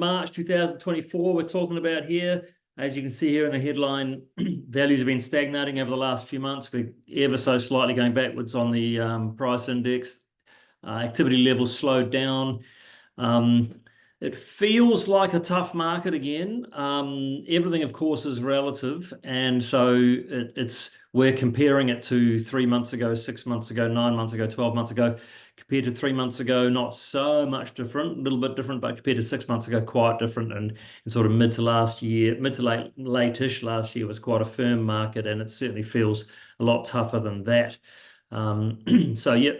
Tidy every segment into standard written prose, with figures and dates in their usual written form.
March 2024 we're talking about here. As you can see here in the headline, values have been stagnating over the last few months. We're ever so slightly going backwards on the price index. Activity levels slowed down. It feels like a tough market again. Everything, of course, is relative, and so we're comparing it to 3 months ago, 6 months ago, 9 months ago, 12 months ago. Compared to 3 months ago, not so much different, a little bit different, but compared to 6 months ago, quite different. And sort of mid to late-ish last year was quite a firm market, and it certainly feels a lot tougher than that. So yeah,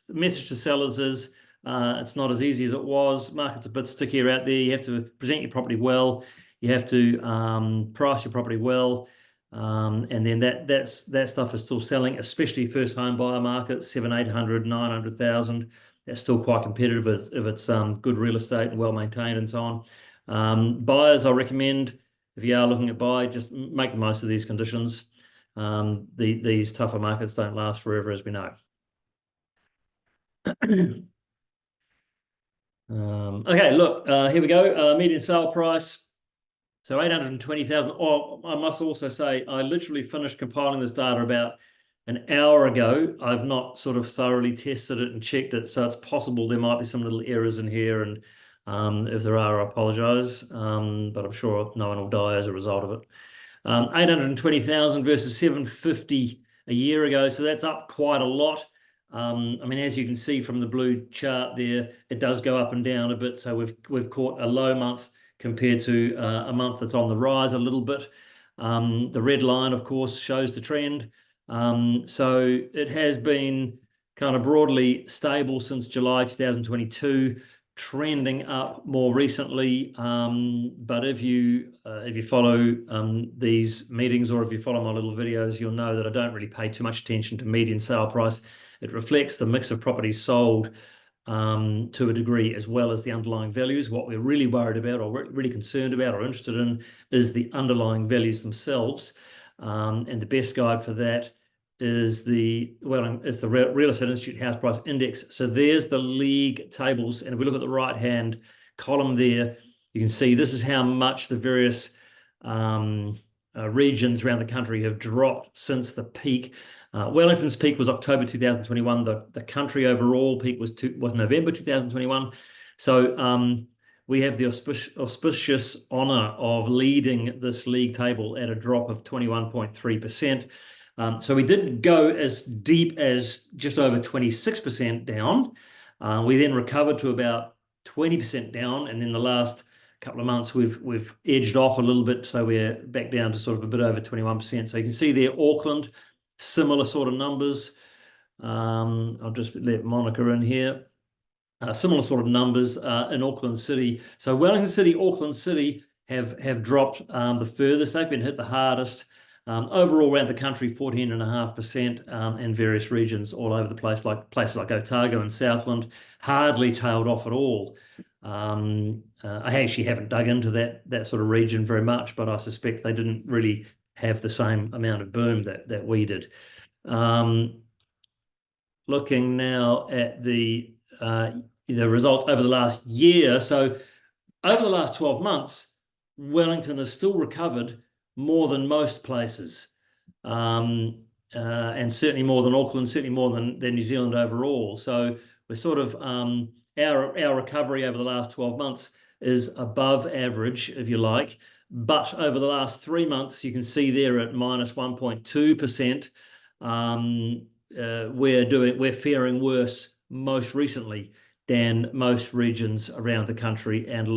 message to sellers is it's not as easy as it was. Market's a bit stickier out there. You have to present your property well. You have to price your property well. And then that stuff is still selling, especially first home buyer market, 700, 800, 900,000. That's still quite competitive if it's good real estate and well maintained and so on. Buyers, I recommend, if you are looking at buy, just make the most of these conditions. These tougher markets don't last forever, as we know. Okay, look, here we go. Median sale price. So 820,000. Oh, I must also say, I literally finished compiling this data about an hour ago. I've not sort of thoroughly tested it and checked it, so it's possible there might be some little errors in here, and if there are, I apologise, but I'm sure no one will die as a result of it. 820,000 versus 750 a year ago, so that's up quite a lot. I mean, as you can see from the blue chart there, it does go up and down a bit, so we've caught a low month compared to a month that's on the rise a little bit. The red line, of course, shows the trend. So it has been kind of broadly stable since July 2022, trending up more recently. But if you follow these meetings, or if you follow my little videos, you'll know that I don't really pay too much attention to median sale price. It reflects the mix of properties sold to a degree, as well as the underlying values. What we're really worried about, or really concerned about, or interested in, is the underlying values themselves. And the best guide for that is the Real Estate Institute House Price Index. So there's the league tables, and if we look at the right-hand column there, you can see this is how much the various regions around the country have dropped since the peak. Wellington's peak was October 2021. The country overall peak was November 2021. So we have the auspicious honour of leading this league table at a drop of 21.3%. So we didn't go as deep as just over 26% down. We then recovered to about 20% down, and in the last couple of months we've edged off a little bit, so we're back down to sort of a bit over 21%. So you can see there, Auckland, similar sort of numbers. I'll just let Monica in here. Similar sort of numbers in Auckland City. So Wellington City, Auckland City have dropped the furthest. They've been hit the hardest. Overall around the country, 14.5%, in various regions all over the place, like places like Otago and Southland, hardly tailed off at all. I actually haven't dug into that sort of region very much, but I suspect they didn't really have the same amount of boom that we did. Looking now at the results over the last year. So over the last 12 months, Wellington has still recovered more than most places, and certainly more than Auckland, certainly more than New Zealand overall. So we're sort of our recovery over the last 12 months is above average, if you like. But over the last 3 months, you can see there at minus 1.2%. We're faring worse most recently than most regions around the country, and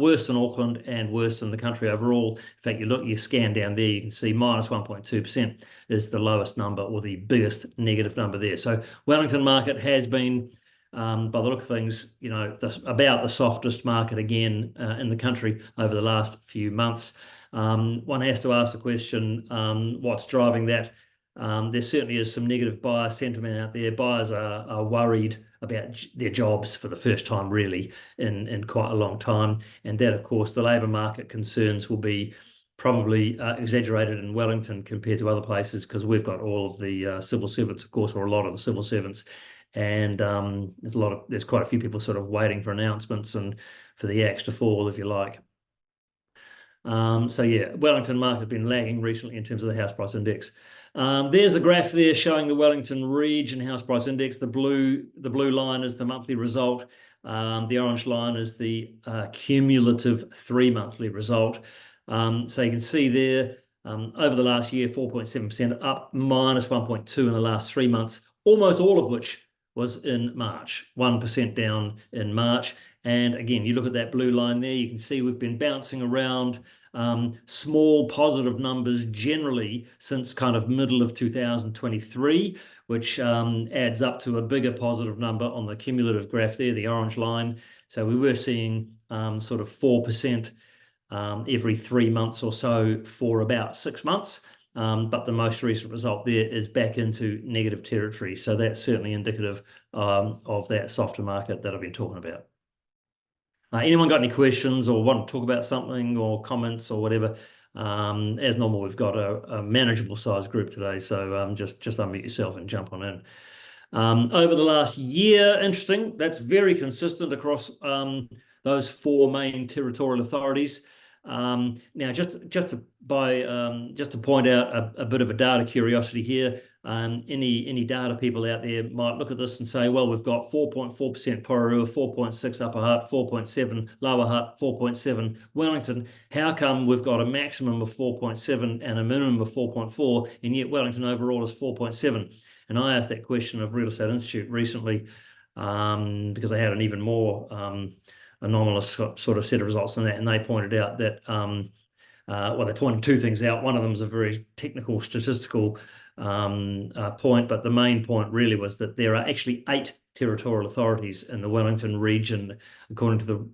worse than Auckland and worse than the country overall. In fact, you scan down there, you can see minus 1.2% is the lowest number, or the biggest negative number there. So Wellington market has been, by the look of things, about the softest market again in the country over the last few months. One has to ask the question, what's driving that? There certainly is some negative buyer sentiment out there. Buyers are worried about their jobs for the first time, really, in quite a long time. And that, of course, the labour market concerns will be probably exaggerated in Wellington compared to other places, because we've got all of the civil servants, of course, or a lot of the civil servants. And there's quite a few people sort of waiting for announcements, and the axe to fall, if you like. So yeah, Wellington market has been lagging recently in terms of the house price index. There's a graph there showing the Wellington region house price index. The blue line is the monthly result. The orange line is the cumulative 3-monthly result. So you can see there, over the last year, 4.7% up, minus 1.2 in the last 3 months, almost all of which was in March, 1% down in March. And again, you look at that blue line there, you can see we've been bouncing around small positive numbers generally since kind of middle of 2023, which adds up to a bigger positive number on the cumulative graph there, the orange line. So we were seeing sort of 4% every 3 months or so for about 6 months. But the most recent result there is back into negative territory. So that's certainly indicative of that softer market that I've been talking about. Anyone got any questions or want to talk about something or comments or whatever? As normal, we've got a manageable size group today, so just unmute yourself and jump on in. Over the last year, interesting, that's very consistent across those 4 main territorial authorities. Now, just to point out a bit of a data curiosity here, any data people out there might look at this and say, well, we've got 4.4% Porirua, 4.6 Upper Hutt, 4.7 Lower Hutt, 4.7 Wellington. How come we've got a maximum of 4.7 and a minimum of 4.4, and yet Wellington overall is 4.7? And I asked that question of Real Estate Institute recently because they had an even more anomalous sort of set of results than that, and they pointed out that well, they pointed 2 things out. One of them is a very technical statistical point, but the main point really was that there are actually 8 territorial authorities in the Wellington region, according to the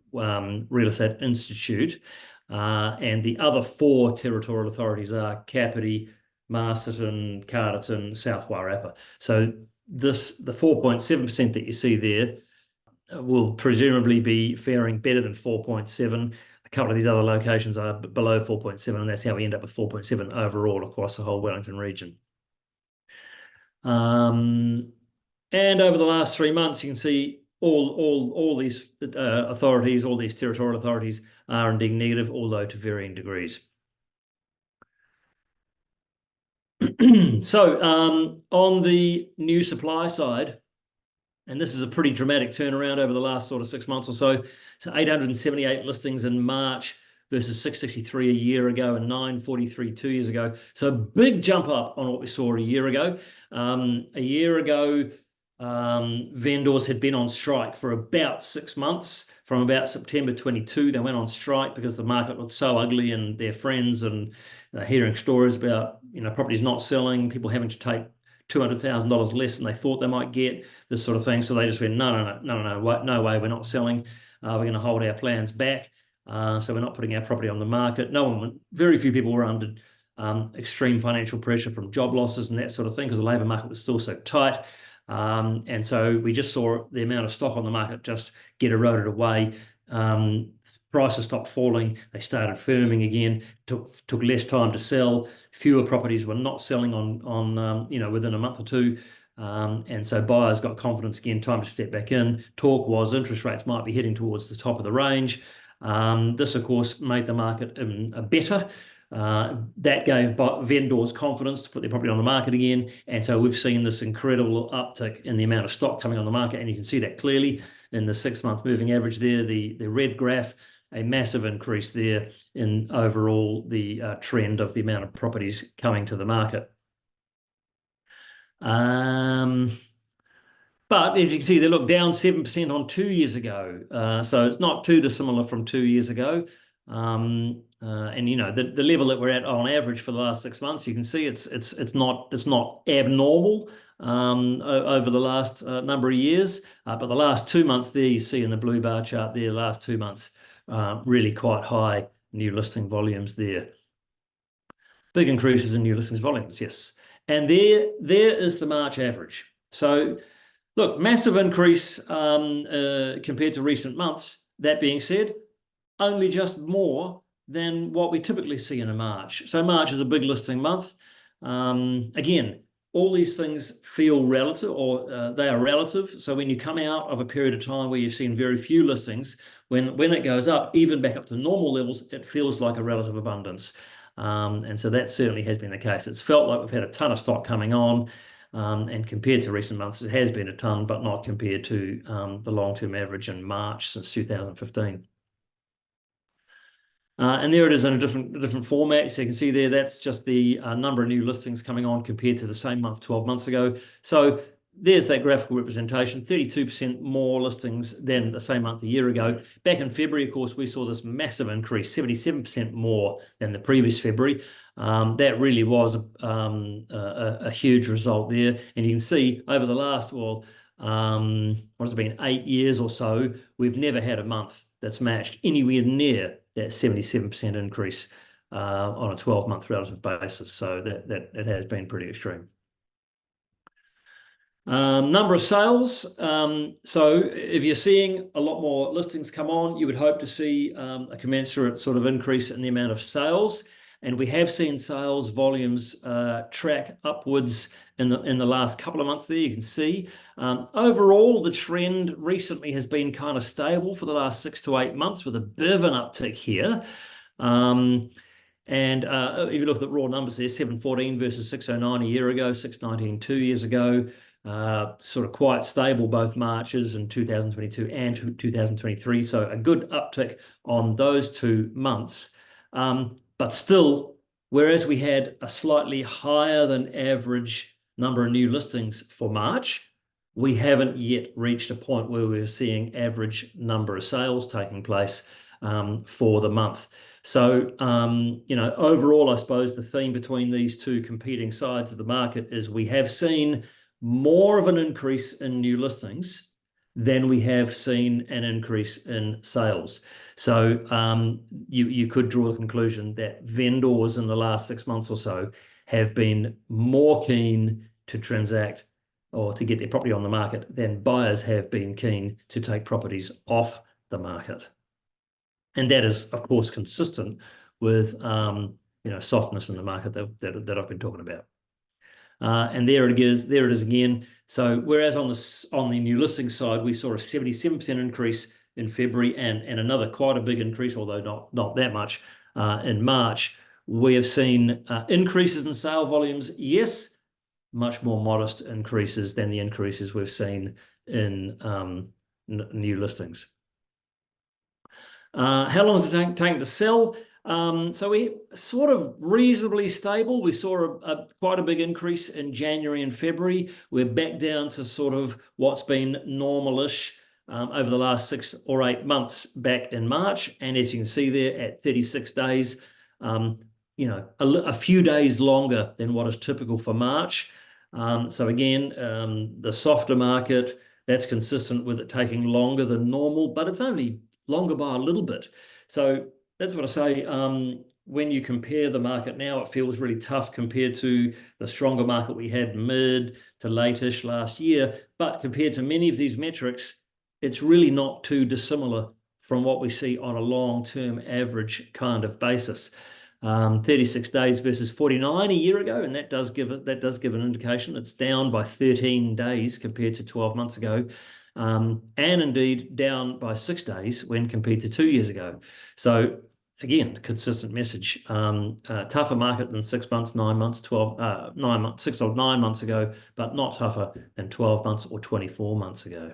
Real Estate Institute, and the other 4 territorial authorities are Kapiti, Masterton, Carterton, South Wairarapa. So the 4.7% that you see there will presumably be faring better than 4.7. A couple of these other locations are below 4.7, and that's how we end up with 4.7 overall across the whole Wellington region. And over the last 3 months, you can see all these authorities, all these territorial authorities are indeed negative, although to varying degrees. So on the new supply side, and this is a pretty dramatic turnaround over the last sort of 6 months or so. So 878 listings in March versus 663 a year ago and 943 2 years ago. So a big jump up on what we saw a year ago. A year ago, vendors had been on strike for about 6 months. From about September 22, they went on strike because the market looked so ugly, and their friends and hearing stories about properties not selling, people having to take $200,000 less than they thought they might get, this sort of thing. So they just went, no way, we're not selling. We're going to hold our plans back. So we're not putting our property on the market. Very few people were under extreme financial pressure from job losses and that sort of thing, because the labour market was still so tight. And so we just saw the amount of stock on the market just get eroded away. Prices stopped falling. They started firming again. Took less time to sell. Fewer properties were not selling on within a month or two. And so buyers got confidence again, time to step back in. Talk was interest rates might be heading towards the top of the range. This, of course, made the market better. That gave vendors confidence to put their property on the market again. And so we've seen this incredible uptick in the amount of stock coming on the market. And you can see that clearly in the 6-month moving average there, the red graph, a massive increase there in overall the trend of the amount of properties coming to the market. But as you can see, they look down 7% on 2 years ago. So it's not too dissimilar from 2 years ago. And the level that we're at on average for the last 6 months, you can see it's not abnormal over the last number of years. But the last 2 months there, you see in the blue bar chart there, last 2 months, really quite high new listing volumes there. Big increases in new listings volumes, yes. And there is the March average. So look, massive increase compared to recent months. That being said, only just more than what we typically see in a March. So March is a big listing month. Again, all these things feel relative, or they are relative. So when you come out of a period of time where you've seen very few listings, when it goes up, even back up to normal levels, it feels like a relative abundance. And so that certainly has been the case. It's felt like we've had a ton of stock coming on, and compared to recent months, it has been a ton, but not compared to the long-term average in March since 2015. And there it is in a different format. So you can see there, that's just the number of new listings coming on compared to the same month 12 months ago. So there's that graphical representation, 32% more listings than the same month a year ago. Back in February, of course, we saw this massive increase, 77% more than the previous February. That really was a huge result there. And you can see over the last, well, what has it been, 8 years or so, we've never had a month that's matched anywhere near that 77% increase on a 12-month relative basis. So that has been pretty extreme. Number of sales. So if you're seeing a lot more listings come on, you would hope to see a commensurate sort of increase in the amount of sales. And we have seen sales volumes track upwards in the last couple of months there. You can see overall the trend recently has been kind of stable for the last 6 to 8 months with a bit of an uptick here. And if you look at the raw numbers there, 714 versus 609 a year ago, 619 2 years ago, sort of quite stable both Marches in 2022 and 2023. So a good uptick on those 2 months. But still, whereas we had a slightly higher than average number of new listings for March, we haven't yet reached a point where we're seeing average number of sales taking place for the month. So, you know, overall, I suppose the theme between these two competing sides of the market is we have seen more of an increase in new listings than we have seen an increase in sales. So you could draw the conclusion that vendors in the last 6 months or so have been more keen to transact or to get their property on the market than buyers have been keen to take properties off the market. And that is, of course, consistent with you know, softness in the market that I've been talking about. And there it is again. So whereas on the new listing side, we saw a 77% increase in February and another quite a big increase, although not that much, in March, we have seen increases in sale volumes, yes, much more modest increases than the increases we've seen in new listings. How long is it taking to sell? So we sort of reasonably stable. We saw quite a big increase in January and February. We're back down to sort of what's been normal-ish over the last 6 or 8 months back in March. And as you can see there at 36 days, you know, a few days longer than what is typical for March. So again, the softer market, that's consistent with it taking longer than normal, but it's only longer by a little bit. So that's what I say. When you compare the market now, it feels really tough compared to the stronger market we had mid to late-ish last year. But compared to many of these metrics, it's really not too dissimilar from what we see on a long-term average kind of basis. 36 days versus 49 a year ago, and that does give an indication. It's down by 13 days compared to 12 months ago. And indeed down by 6 days when compared to 2 years ago. So again, consistent message. Tougher market than 6 months, 9 months, 6 or 9 months ago, but not tougher than 12 months or 24 months ago.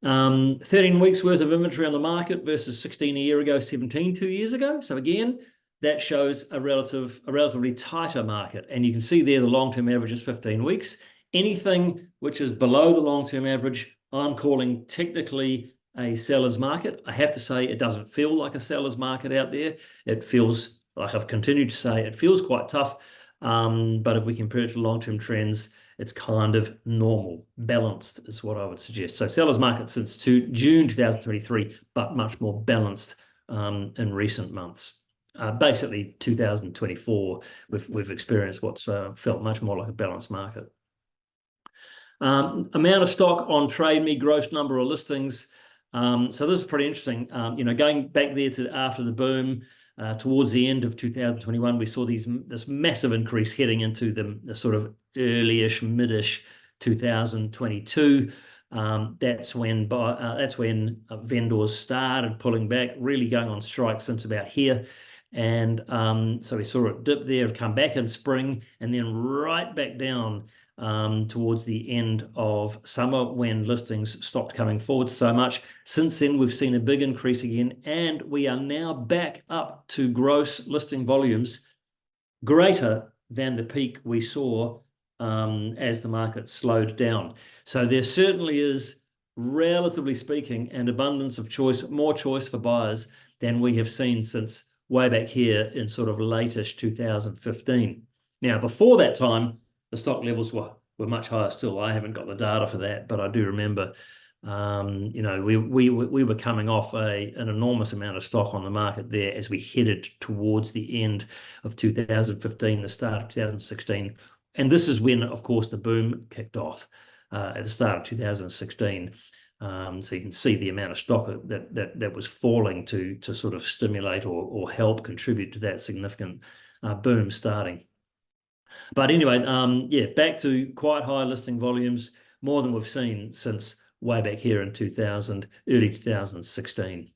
13 weeks worth of inventory on the market versus 16 a year ago, 17 2 years ago. So again, that shows a relatively tighter market. And you can see there the long-term average is 15 weeks. Anything which is below the long-term average, I'm calling technically a seller's market. I have to say it doesn't feel like a seller's market out there. It feels, like I've continued to say, it feels quite tough. But if we compare it to long-term trends, it's kind of normal, balanced is what I would suggest. So seller's market since June 2023, but much more balanced in recent months. Basically 2024, we've experienced what's felt much more like a balanced market. Amount of stock on TradeMe, gross number of listings. So this is pretty interesting. You know, going back there to after the boom, Towards the end of 2021, we saw this massive increase heading into the sort of early-ish, mid-ish 2022. That's when vendors started pulling back, really going on strike since about here. And so we saw it dip there, come back in spring, and then right back down towards the end of summer when listings stopped coming forward so much. Since then, we've seen a big increase again, and we are now back up to gross listing volumes greater than the peak we saw as the market slowed down. So there certainly is, relatively speaking, an abundance of choice, more choice for buyers than we have seen since way back here in sort of late-ish 2015. Now, before that time, the stock levels were much higher still. I haven't got the data for that, but I do remember, you know, we were coming off an enormous amount of stock on the market there as we headed towards the end of 2015, the start of 2016. And this is when, of course, the boom kicked off at the start of 2016. So you can see the amount of stock that was falling to sort of stimulate or help contribute to that significant boom starting. But anyway, yeah, back to quite high listing volumes, more than we've seen since way back here in early 2016.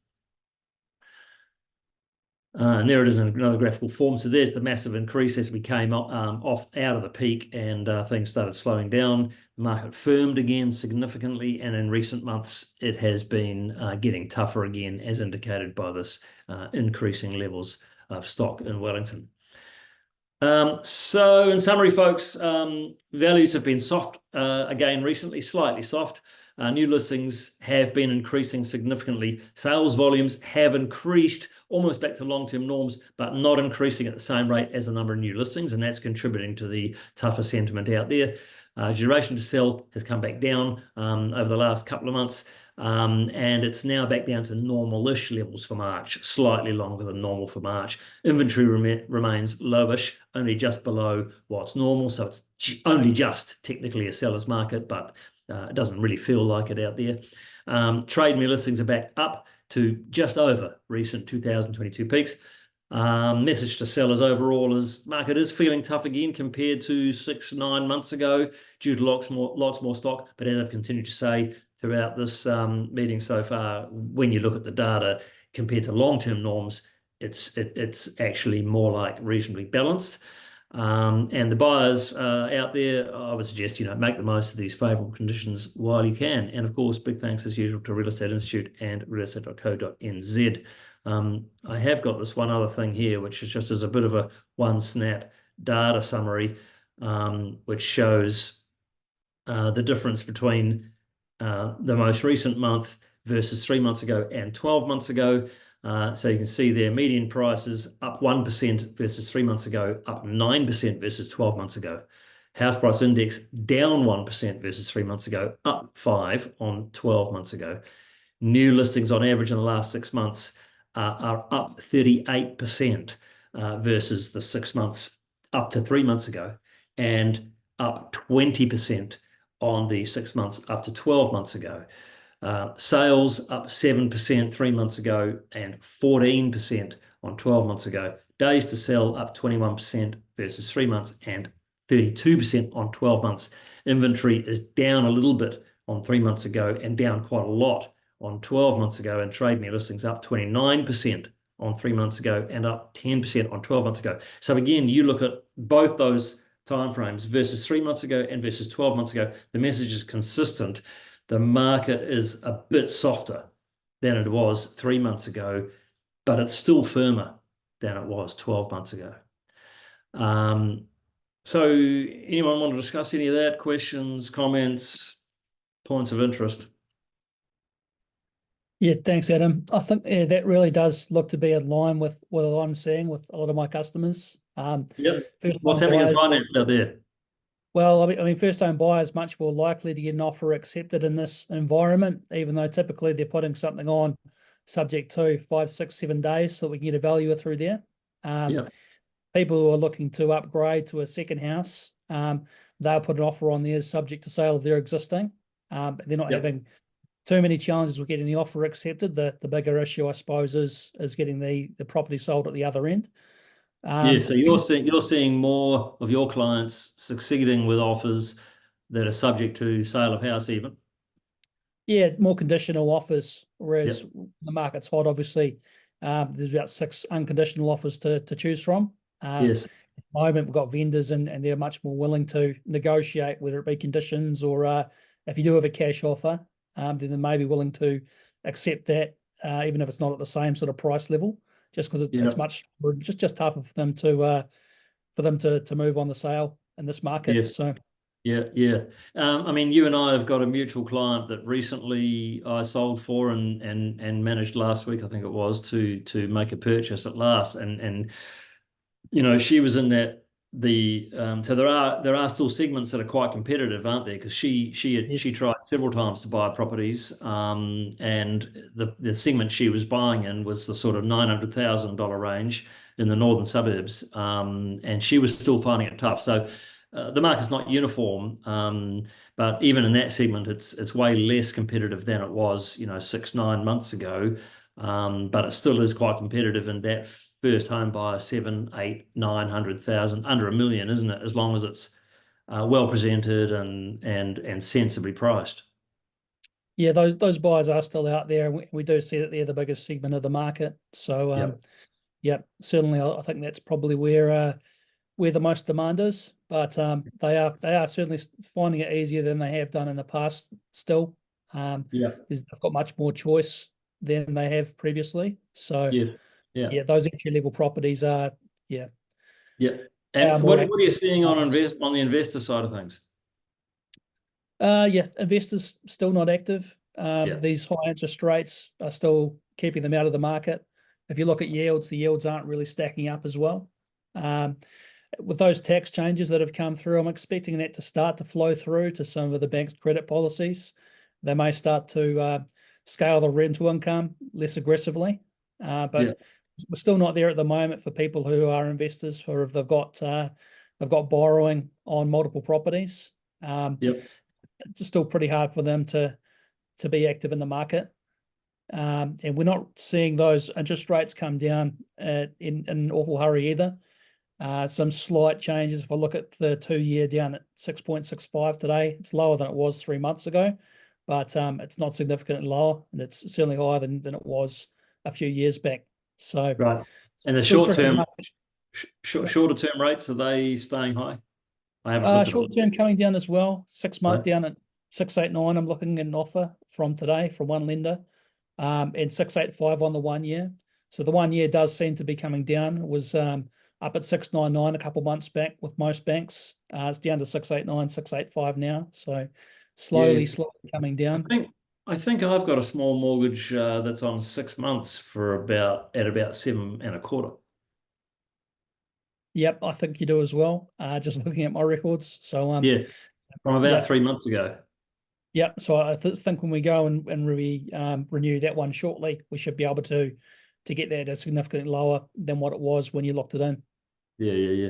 And there it is in another graphical form. So there's the massive increase as we came out of the peak and things started slowing down. The market firmed again significantly, and in recent months it has been getting tougher again, as indicated by this increasing levels of stock in Wellington. So in summary, folks, values have been soft again recently, slightly soft. New listings have been increasing significantly. Sales volumes have increased almost back to long-term norms, but not increasing at the same rate as the number of new listings, and that's contributing to the tougher sentiment out there. Duration to sell has come back down over the last couple of months, and it's now back down to normal-ish levels for March, slightly longer than normal for March. Inventory remains lowish, only just below what's normal, so it's only just technically a seller's market, but it doesn't really feel like it out there. TradeMe listings are back up to just over recent 2022 peaks. Message to sellers overall is market is feeling tough again compared to 6-9 months ago due to lots more stock. But as I've continued to say throughout this meeting so far, when you look at the data compared to long-term norms, it's actually more like reasonably balanced. And the buyers out there, I would suggest, you know, make the most of these favourable conditions while you can. And of course, big thanks as usual to Real Estate Institute and realestate.co.nz. I have got this one other thing here, which is just as a bit of a one snap data summary, which shows the difference between the most recent month versus 3 months ago and 12 months ago. So you can see their median prices up 1% versus 3 months ago, up 9% versus 12 months ago. House price index down 1% versus 3 months ago, up 5% on 12 months ago. New listings on average in the last 6 months are up 38% versus the 6 months up to 3 months ago, and up 20% on the 6 months up to 12 months ago. Sales up 7% 3 months ago and 14% on 12 months ago. Days to sell up 21% versus 3 months and 32% on 12 months. Inventory is down a little bit on 3 months ago and down quite a lot on 12 months ago. And TradeMe listings up 29% on 3 months ago and up 10% on 12 months ago. So again, you look at both those timeframes versus 3 months ago and versus 12 months ago, the message is consistent. The market is a bit softer than it was 3 months ago, but it's still firmer than it was 12 months ago. So anyone want to discuss any of that? Questions, comments, points of interest? Yeah, thanks, Adam. I think that really does look to be in line with what I'm seeing with a lot of my customers. Yep. What's happening in finance out there? Well, I mean, first-time buyers much more likely to get an offer accepted in this environment, even though typically they're putting something on subject to 5, 6, 7 days, so we can get a valuer through there. Yep. People who are looking to upgrade to a second house, they'll put an offer on there subject to sale of their existing. They're not having too many challenges with getting the offer accepted. The bigger issue, I suppose, is getting the property sold at the other end. Yeah, so you're seeing more of your clients succeeding with offers that are subject to sale of house even. Yeah, more conditional offers, Yep. whereas the market's hot, obviously. There's about 6 unconditional offers to choose from. Yes. At the moment, we've got vendors and they're much more willing to negotiate, whether it be conditions or if you do have a cash offer, then they may be willing to accept that, even if it's not at the same sort of price level, just because Yeah. it's much just tougher for them to move on the sale in this market. Yeah. So Yeah, yeah. I mean, you and I have got a mutual client that recently I sold for and managed last week, I think it was, to make a purchase at last. And she was in that so there are still segments that are quite competitive, aren't there? Because she yes, tried several times to buy properties, and the segment she was buying in was the sort of $900,000 range in the northern suburbs, and she was still finding it tough. So the market's not uniform, but even in that segment, it's way less competitive than it was, 6, 9 months ago. But it still is quite competitive in that first home buyer 7, 8, 900,000 under $1 million, isn't it? As long as it's well presented and sensibly priced. yeah, those buyers are still out there. We do see that they're the biggest segment of the market. So Yeah, yeah, certainly I think that's probably where the most demand is. But they are certainly finding it easier than they have done in the past. Still, yeah, they've got much more choice than they have previously. So yeah, yeah, yeah, those entry level properties are yeah yeah. they are And more what are you active. seeing on the investor side of things? Yeah, investors still not active. Yeah, These high interest rates are still keeping them out of the market. If you look at yields, the yields aren't really stacking up as well. Um, with those tax changes that have come through, I'm expecting that to start to flow through to some of the bank's credit policies. They may start to scale the rental income less aggressively, yeah, but we're still not there at the moment for people who are investors. For if they've got borrowing on multiple properties. yeah, It's still pretty hard for them to be active in the market. And we're not seeing those interest rates come down in an awful hurry either. Some slight changes. If I look at the 2-year down at 6.65 today, it's lower than it was 3 months ago, but it's not significantly lower, and it's certainly higher than it was a few years back. So right. And the still tricky market. shorter term rates, are they staying high? I haven't looked at Short them. term coming down as well. 6 month Right. down at 689. I'm looking at an offer from today from one lender, and 685 on the 1 year. So the 1 year does seem to be coming down. It was up at 699 a couple months back with most banks. It's down to 689, 685 now. So Yeah, slowly coming I down. think I think I've got a small mortgage that's on 6 months for about 7.25. Yep, I think you do as well. Just looking at my records. So Yeah, from about yeah, 3 months ago. yep. So I think when we go and renew that one shortly, we should be able to get that at significantly lower than what it was when you locked it in. Yeah, yeah, yeah.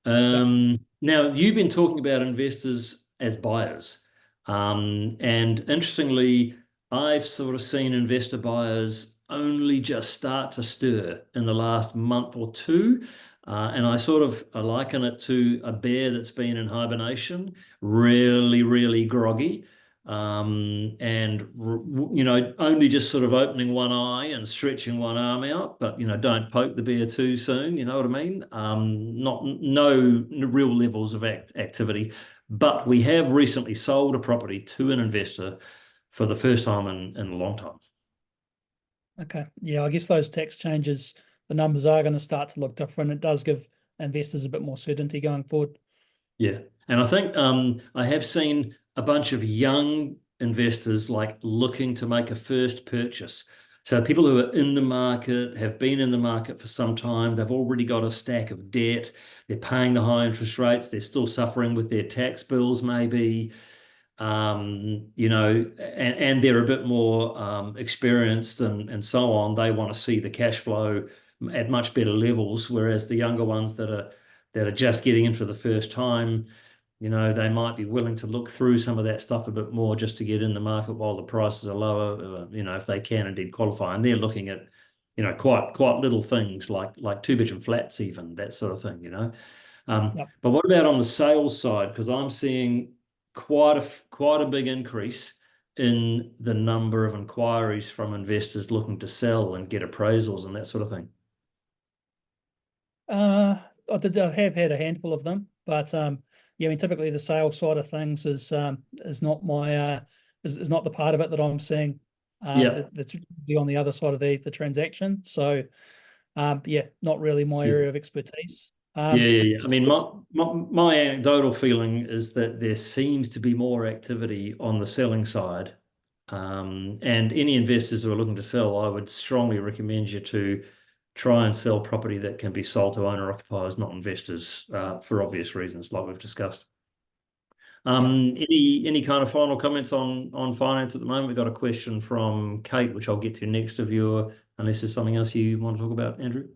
Yep. Now you've been talking about investors as buyers, and interestingly, I've sort of seen investor buyers only just start to stir in the last month or two, and I liken it to a bear that's been in hibernation, really, really groggy. And only just sort of opening one eye and stretching one arm out, but don't poke the bear too soon. You know what I mean? Not no real levels of activity, but we have recently sold a property to an investor for the first time in a long time. Okay. Yeah, I guess those tax changes, the numbers are going to start to look different. It does give investors a bit more certainty going forward. Yeah, and I think I have seen a bunch of young investors like looking to make a first purchase. So people who are in the market have been in the market for some time. They've already got a stack of debt. They're paying the high interest rates. They're still suffering with their tax bills, maybe. And they're a bit more experienced and so on. They want to see the cash flow at much better levels, whereas the younger ones that are just getting in for the first time, You know, they might be willing to look through some of that stuff a bit more just to get in the market while the prices are lower, you know, if they can indeed qualify. And they're looking at, you know, quite little things like 2-bedroom flats, even that sort of thing, you know. Yep. But what about on the sales side? Because I'm seeing quite a big increase in the number of inquiries from investors looking to sell and get appraisals and that sort of thing. I have had a handful of them, but yeah, I mean, typically the sales side of things is not my is not the part of it that I'm seeing. Yeah. That's usually on the other side of the transaction. So yeah, not really my Yeah. area of expertise. Yeah. I mean, my anecdotal feeling is that there seems to be more activity on the selling side. And any investors who are looking to sell, I would strongly recommend you to try and sell property that can be sold to owner occupiers, not investors, for obvious reasons, like we've discussed. Yeah. Any kind of final comments on finance at the moment? We've got a question from Kate, which I'll get to next of your, unless there's something else you want to talk about, Andrew.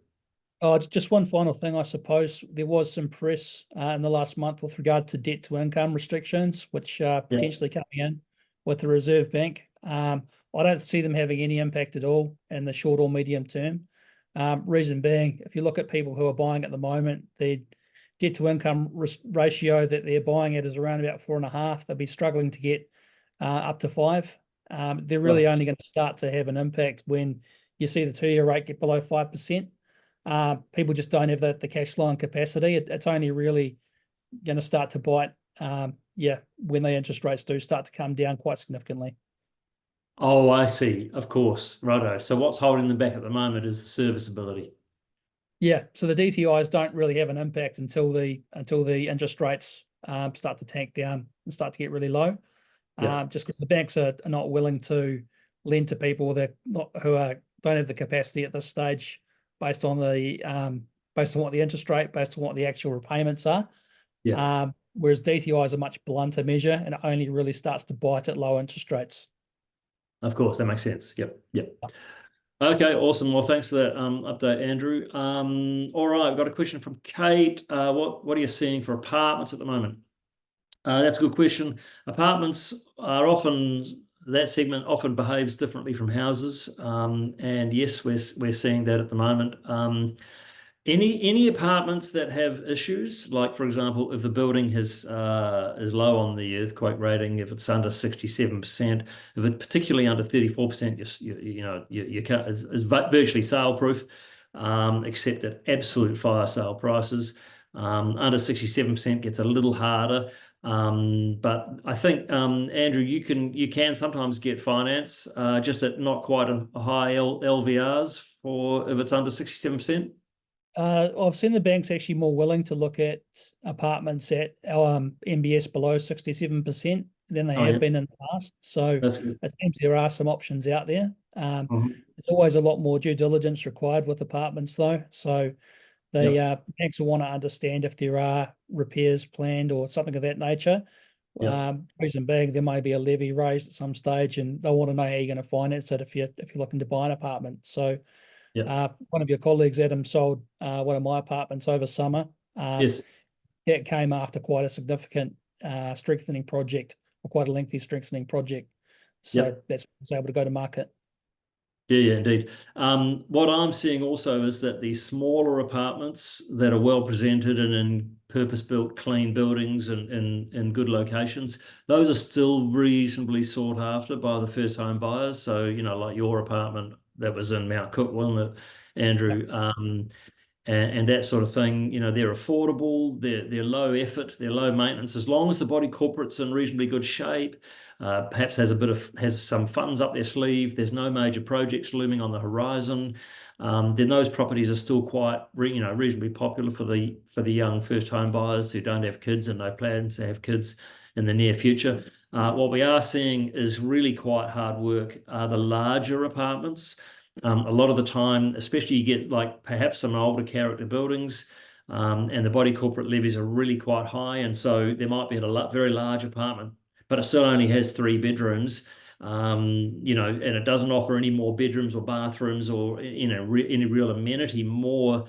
Oh, just one final thing, I suppose. There was some press in the last month with regard to debt to income restrictions, which are Yeah. potentially coming in with the Reserve Bank. I don't see them having any impact at all in the short or medium term. Reason being, if you look at people who are buying at the moment, the debt to income ratio that they're buying at is around about 4.5. They'll be struggling to get up to 5. They're really Right. only going to start to have an impact when you see the 2-year rate get below 5%. People just don't have the cash flow and capacity. It's only really going to start to bite, yeah, when the interest rates do start to come down quite significantly. Oh, I see. Of course. Righto. So what's holding them back at the moment is the serviceability. Yeah, so the DTIs don't really have an impact until the interest rates start to tank down and start to get really low. Yeah. Just because the banks are not willing to lend to people that don't have the capacity at this stage, based on what the interest rate, based on what the actual repayments are. Yeah. Whereas DTI is a much blunter measure, and it only really starts to bite at low interest rates. Of course, that makes sense. Yep. Okay, awesome. Well, thanks for that update, Andrew. All right, we've got a question from Kate. What are you seeing for apartments at the moment? That's a good question. Apartments are often, that segment often behaves differently from houses. And yes, we're seeing that at the moment. Any apartments that have issues, like for example, if the building is low on the earthquake rating, if it's under 67%, if it's particularly under 34%, you can't, is virtually sale proof, except at absolute fire sale prices. Under 67% gets a little harder. But I think Andrew, you can sometimes get finance just at not quite a high LVRs for if it's under 67%. I've seen the banks actually more willing to look at apartments at MBS below 67% than they Oh, have yeah. been in the past. So That's good. it seems there are some options out there. Mhm. There's always a lot more due diligence required with apartments, though. So the banks will want to understand if there are repairs planned or something of that nature. Yep. Reason being, there may be a levy raised at some stage, and they'll want to know how you're going to finance it if you're looking to buy an apartment. So. Yep. One of your colleagues, Adam, sold one of my apartments over summer. Yes. That came after quite a significant strengthening project, or quite a lengthy strengthening project. So Yep. that's why I was able to go to market. Yeah, indeed. What I'm seeing also is that the smaller apartments that are well presented and in purpose-built, clean buildings and in good locations, those are still reasonably sought after by the first home buyers. So, like your apartment that was in Mount Cook, wasn't it, Yep. Andrew? And that sort of thing, they're affordable, they're low effort, they're low maintenance, as long as the body corporate's in reasonably good shape, perhaps has some funds up their sleeve, there's no major projects looming on the horizon, then those properties are still quite reasonably popular for the young first home buyers who don't have kids and no plans to have kids in the near future. What we are seeing is really quite hard work, the larger apartments. A lot of the time, especially you get like perhaps some older character buildings, and the body corporate levies are really quite high, and so there might be a very large apartment, but it still only has 3 bedrooms, and it doesn't offer any more bedrooms or bathrooms or any real amenity more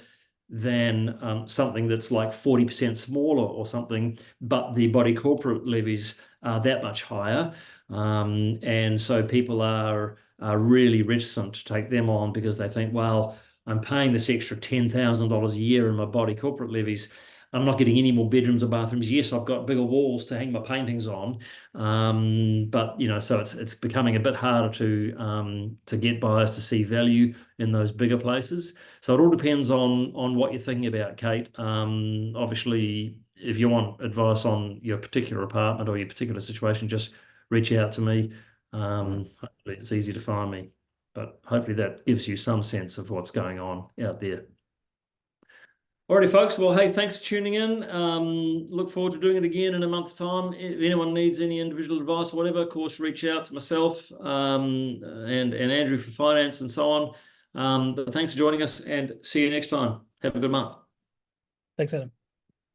than something that's like 40% smaller or something, but the body corporate levies are that much higher. And so people are really reticent to take them on because they think, well, I'm paying this extra $10,000 a year in my body corporate levies. I'm not getting any more bedrooms or bathrooms. Yes, I've got bigger walls to hang my paintings on, but so it's becoming a bit harder to get buyers to see value in those bigger places. So it all depends on what you're thinking about, Kate. Obviously, if you want advice on your particular apartment or your particular situation, just reach out to me. Hopefully, it's easy to find me, but hopefully that gives you some sense of what's going on out there. Alrighty, folks. Well, hey, thanks for tuning in. Look forward to doing it again in a month's time. If anyone needs any individual advice or whatever, of course, reach out to myself and Andrew for finance and so on. But thanks for joining us and see you next time. Have a good month. Thanks, Adam.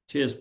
Cheers.